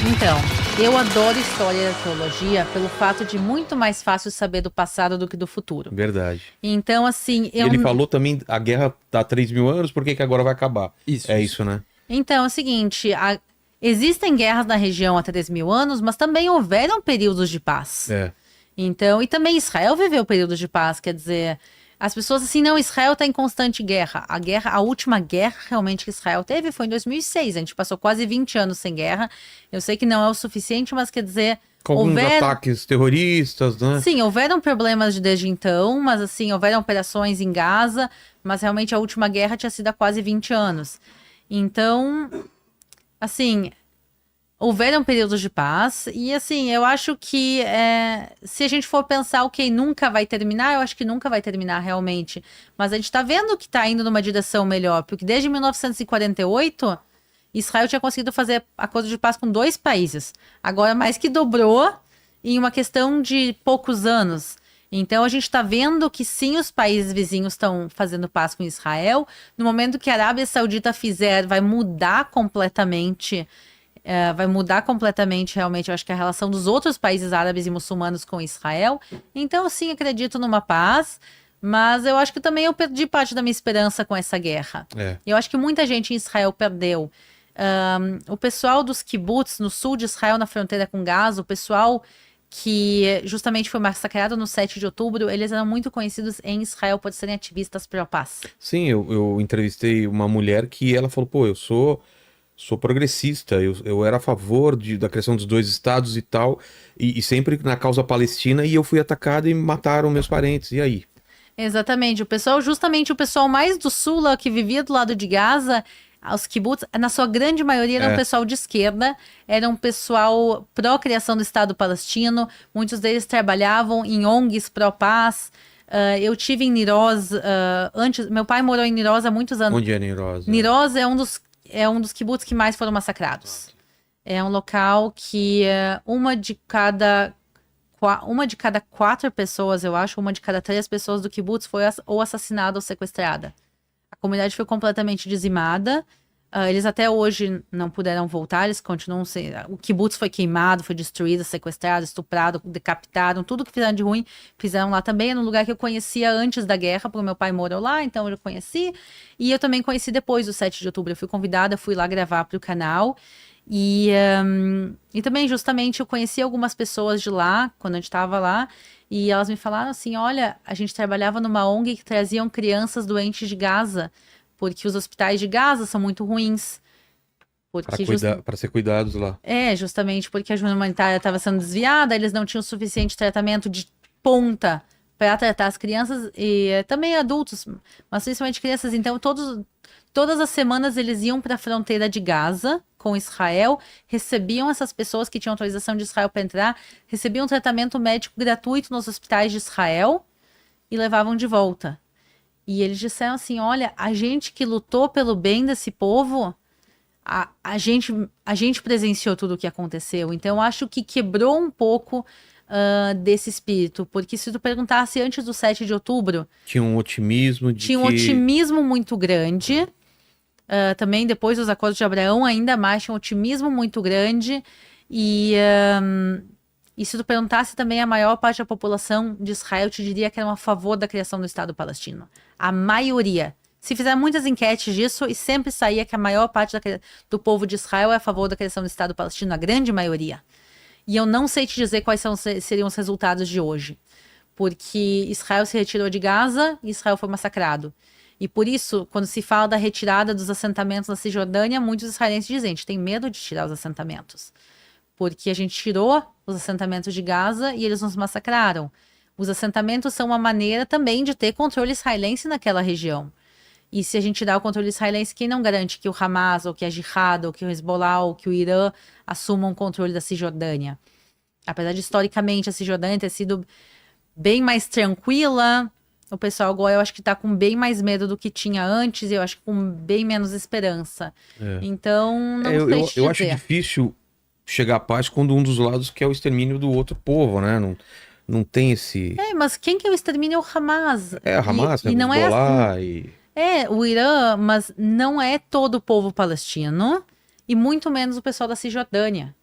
Então, eu adoro história e arqueologia pelo fato de muito mais fácil saber do passado do que do futuro. Verdade. Então, assim, E ele falou também, a guerra tá há 3.000 anos, por que que agora vai acabar? Isso, É isso. isso, né? Então, é o seguinte, existem guerras na região há 3.000 anos, mas também houveram períodos de paz. É. Então, e também Israel viveu períodos de paz, quer dizer, as pessoas assim, não, Israel está em constante guerra. A última guerra realmente que Israel teve foi em 2006, a gente passou quase 20 anos sem guerra. Eu sei que não é o suficiente, mas quer dizer, Com alguns ataques terroristas, né? sim, houveram problemas desde então, mas assim, houveram operações em Gaza, mas realmente a última guerra tinha sido há quase 20 anos. Então, assim, houveram períodos de paz e assim, eu acho que se a gente for pensar o que nunca vai terminar, eu acho que nunca vai terminar realmente. Mas a gente tá vendo que tá indo numa direção melhor, porque desde 1948, Israel tinha conseguido fazer acordo de paz com 2 países. Agora mais que dobrou em uma questão de poucos anos. Então a gente está vendo que sim, os países vizinhos estão fazendo paz com Israel. No momento que a Arábia Saudita fizer, vai mudar completamente. Vai mudar completamente, realmente, eu acho que a relação dos outros países árabes e muçulmanos com Israel. Então, sim, acredito numa paz, mas eu acho que também eu perdi parte da minha esperança com essa guerra. Eu acho que muita gente em Israel perdeu. O pessoal dos kibbutz no sul de Israel, na fronteira com Gaza, o pessoal que justamente foi massacrado no 7 de outubro, eles eram muito conhecidos em Israel por serem ativistas pró-paz. Sim, eu entrevistei uma mulher que ela falou, pô, eu sou progressista, eu era a favor da criação dos 2 estados e tal, e sempre na causa palestina, e eu fui atacado e mataram meus parentes, e aí? Exatamente, justamente o pessoal mais do sul, lá, que vivia do lado de Gaza, os kibbutz, na sua grande maioria, era um pessoal de esquerda, era um pessoal pró-criação do Estado palestino, muitos deles trabalhavam em ONGs pró-paz. Eu tive em Niroz antes, meu pai morou em Niroz há muitos anos. Onde é Niroz? Niroz é um dos kibbutz que mais foram massacrados. É um local que uma de cada 4 pessoas, eu acho, uma de cada 3 pessoas do kibbutz foi ou assassinada ou sequestrada. A comunidade foi completamente dizimada. Eles até hoje não puderam voltar, eles continuam sem. O kibbutz foi queimado, foi destruído, sequestrado, estuprado, decapitaram, tudo que fizeram de ruim fizeram lá também. É um lugar que eu conhecia antes da guerra, porque meu pai morou lá, então eu conheci. E eu também conheci depois do 7 de outubro. Eu fui convidada, fui lá gravar para o canal. E também, justamente, eu conheci algumas pessoas de lá, quando a gente estava lá, e elas me falaram assim, olha, a gente trabalhava numa ONG que traziam crianças doentes de Gaza, porque os hospitais de Gaza são muito ruins. Para ser cuidados lá. Justamente porque a ajuda humanitária estava sendo desviada, eles não tinham suficiente tratamento de ponta para tratar as crianças e também adultos, mas principalmente crianças. Então, todas as semanas eles iam para a fronteira de Gaza com Israel, recebiam essas pessoas que tinham autorização de Israel para entrar, recebiam tratamento médico gratuito nos hospitais de Israel e levavam de volta. E eles disseram assim, olha, a gente que lutou pelo bem desse povo, a gente presenciou tudo o que aconteceu. Então, acho que quebrou um pouco desse espírito. Porque se tu perguntasse antes do 7 de outubro... Tinha um otimismo um otimismo muito grande. Também depois dos acordos de Abraão, ainda mais, tinha um otimismo muito grande. E se tu perguntasse também, a maior parte da população de Israel te diria que era a favor da criação do Estado palestino. A maioria. Se fizer muitas enquetes disso, e sempre saía que a maior parte do povo de Israel é a favor da criação do Estado palestino, a grande maioria. E eu não sei te dizer quais seriam os resultados de hoje. Porque Israel se retirou de Gaza e Israel foi massacrado. E por isso, quando se fala da retirada dos assentamentos na Cisjordânia, muitos israelenses dizem, a gente tem medo de tirar os assentamentos. Porque a gente tirou os assentamentos de Gaza e eles nos massacraram. Os assentamentos são uma maneira também de ter controle israelense naquela região. E se a gente dá o controle israelense, quem não garante que o Hamas, ou que a Jihad, ou que o Hezbollah, ou que o Irã assumam o controle da Cisjordânia? Apesar de, historicamente, a Cisjordânia ter sido bem mais tranquila, o pessoal agora eu acho que tá com bem mais medo do que tinha antes, e eu acho que com bem menos esperança. Então, não sei te dizer. Eu acho difícil chegar à paz quando um dos lados quer o extermínio do outro povo, né? Não tem esse... mas quem que é o extermínio é o Hamas. O Hamas, e não Hezbollah, o Irã, mas não é todo o povo palestino, e muito menos o pessoal da Cisjordânia.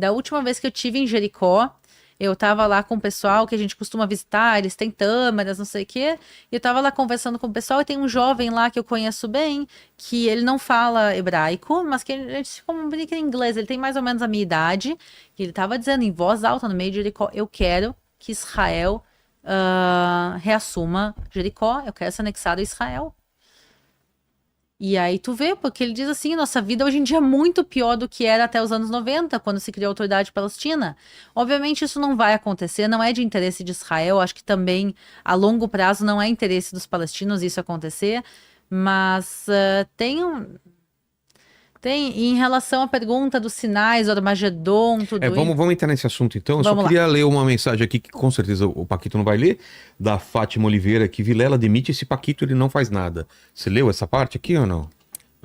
Da última vez que eu tive em Jericó, eu tava lá com o pessoal que a gente costuma visitar, eles têm tâmaras, não sei o quê. E eu tava lá conversando com o pessoal e tem um jovem lá que eu conheço bem, que ele não fala hebraico, mas que a gente se comunica em inglês. Ele tem mais ou menos a minha idade. E ele tava dizendo em voz alta no meio de Jericó: eu quero que Israel reassuma Jericó, eu quero ser anexado a Israel. E aí tu vê, porque ele diz assim, nossa vida hoje em dia é muito pior do que era até os anos 90, quando se criou a Autoridade Palestina. Obviamente isso não vai acontecer, não é de interesse de Israel, acho que também a longo prazo não é interesse dos palestinos isso acontecer, mas tem, em relação à pergunta dos sinais, o Armagedon, tudo isso. Vamos entrar nesse assunto então. Eu só Vamos lá. queria ler uma mensagem aqui que com certeza o Paquito não vai ler, da Fátima Oliveira, que Vilela demite esse Paquito, ele não faz nada. Você leu essa parte aqui ou não?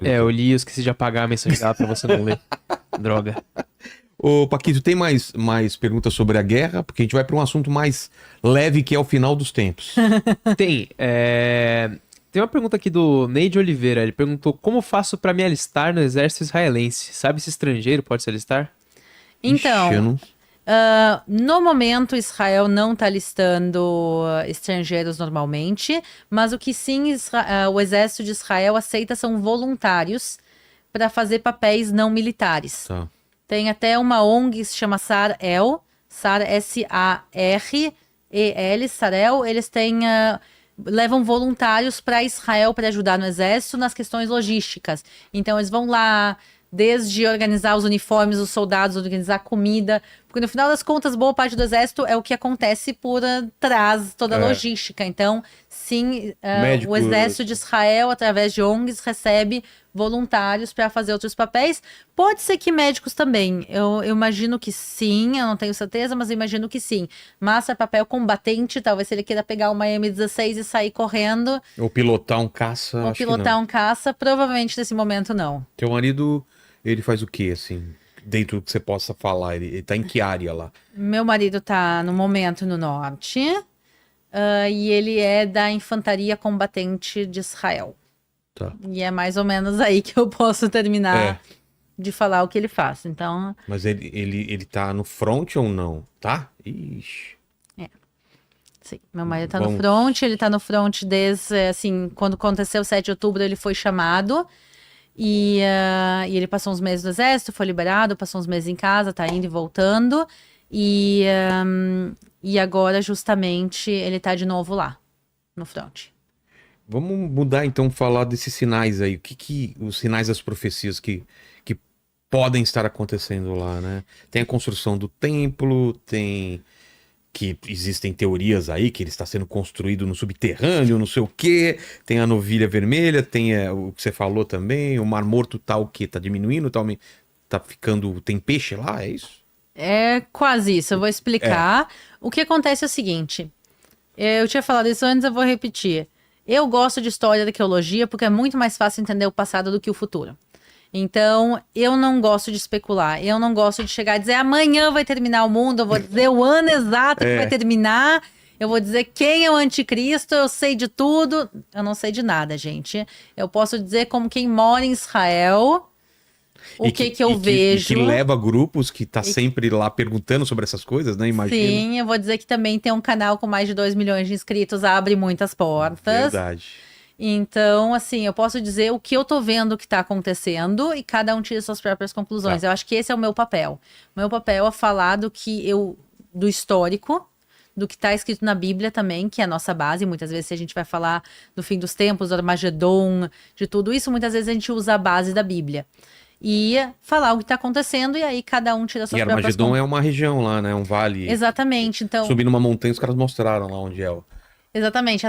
Eu li, eu esqueci de apagar a mensagem dela pra você não ler. Droga. Ô, Paquito, tem mais perguntas sobre a guerra? Porque a gente vai para um assunto mais leve, que é o final dos tempos. Tem uma pergunta aqui do Neide Oliveira. Ele perguntou: como faço pra me alistar no exército israelense? Sabe se estrangeiro pode se alistar? Então, Ixi, eu não- no momento, Israel não está listando estrangeiros normalmente, mas o que sim o exército de Israel aceita são voluntários para fazer papéis não militares. Tá. Tem até uma ONG que se chama SAR-El, SAR, S-A-R-E-L, SAR-El, eles levam voluntários para Israel para ajudar no exército nas questões logísticas. Então eles vão lá, desde organizar os uniformes dos soldados, organizar comida, porque no final das contas, boa parte do exército é o que acontece por trás toda a logística. Então, sim, Médicos. o exército de Israel, através de ONGs, recebe voluntários para fazer outros papéis. Pode ser que médicos também. Eu imagino que sim, eu não tenho certeza, mas eu imagino que sim. Mas é papel combatente, talvez se ele queira pegar uma M16 e sair correndo, Ou pilotar um caça, ou acho que pilotar não. um caça, provavelmente nesse momento não. Teu marido, ele faz o quê, assim? Dentro do que você possa falar, ele tá em que área lá? Meu marido tá no momento no norte, e ele é da Infantaria Combatente de Israel. Tá. E é mais ou menos aí que eu posso terminar É. de falar o que ele faz. Então, Mas ele tá no front ou não? Tá? Ixi. sim, meu marido tá Vamos. no front, ele tá no front desde, assim, quando aconteceu o 7 de outubro, ele foi chamado. E ele passou uns meses no exército, foi liberado, passou uns meses em casa, tá indo e voltando. E agora, justamente, ele tá de novo lá, no front. Vamos mudar então, falar desses sinais aí. Os sinais das profecias que podem estar acontecendo lá, né? Tem a construção do templo, tem que existem teorias aí que ele está sendo construído no subterrâneo, não sei o quê. Tem a novilha vermelha, tem o que você falou também, o Mar Morto tá o quê? Tá diminuindo, tá ficando, tem peixe lá, é isso? É quase isso, eu vou explicar. O que acontece é o seguinte, eu tinha falado isso antes, eu vou repetir. Eu gosto de história da arqueologia porque é muito mais fácil entender o passado do que o futuro. Então, eu não gosto de especular. Eu não gosto de chegar e dizer amanhã vai terminar o mundo, eu vou dizer o ano exato que vai terminar, eu vou dizer quem é o anticristo, eu sei de tudo. Eu não sei de nada, gente. Eu posso dizer como quem mora em Israel, o que eu vejo. E que leva grupos que tá sempre lá perguntando sobre essas coisas, né? Imagina. Sim, eu vou dizer que também tem um canal com mais de 2 milhões de inscritos, abre muitas portas. Verdade. Então, assim, eu posso dizer o que eu tô vendo que tá acontecendo e cada um tira suas próprias conclusões. Tá. Eu acho que esse é o meu papel. O meu papel é falar do histórico, do que tá escrito na Bíblia também, que é a nossa base. Muitas vezes, se a gente vai falar do fim dos tempos, do Armagedon, de tudo isso, muitas vezes a gente usa a base da Bíblia. E falar o que tá acontecendo, e aí cada um tira suas E próprias Armagedon é uma região lá, né? Um vale. Exatamente, então... Subindo uma montanha, os caras mostraram lá onde é. Exatamente.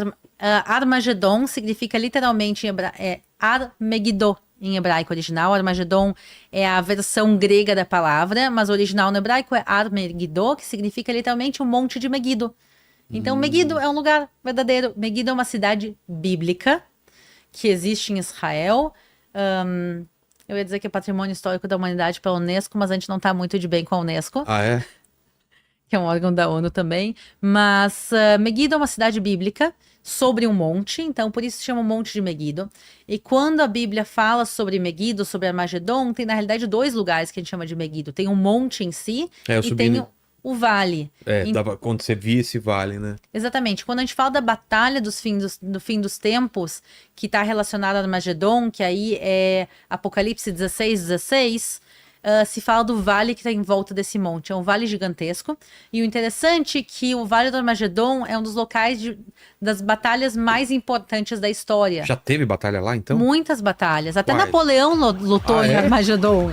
Armagedon significa literalmente Armegiddo em hebraico original. Armagedon é a versão grega da palavra, mas o original no hebraico é Armegiddo, que significa literalmente um monte de Megiddo. Então, Megiddo é um lugar verdadeiro. Megiddo é uma cidade bíblica que existe em Israel. Eu ia dizer que é patrimônio histórico da humanidade pela Unesco, mas a gente não tá muito de bem com a Unesco. Ah, é? Que é um órgão da ONU também, mas Megiddo é uma cidade bíblica, sobre um monte, então por isso se chama o Monte de Meguido. E quando a Bíblia fala sobre Meguido, sobre Armagedon, tem na realidade 2 lugares que a gente chama de Meguido. Tem o monte em si eu e subi tem no- o vale. Quando você via esse vale, né? Exatamente. Quando a gente fala da batalha do fim dos tempos, que está relacionada a Armagedon, que aí é Apocalipse 16:16, se fala do vale que está em volta desse monte. É um vale gigantesco. E o interessante é que o Vale do Armagedon é um dos locais das batalhas mais importantes da história. Já teve batalha lá, então? Muitas batalhas. Até Quais? Napoleão lutou em é? Armagedon.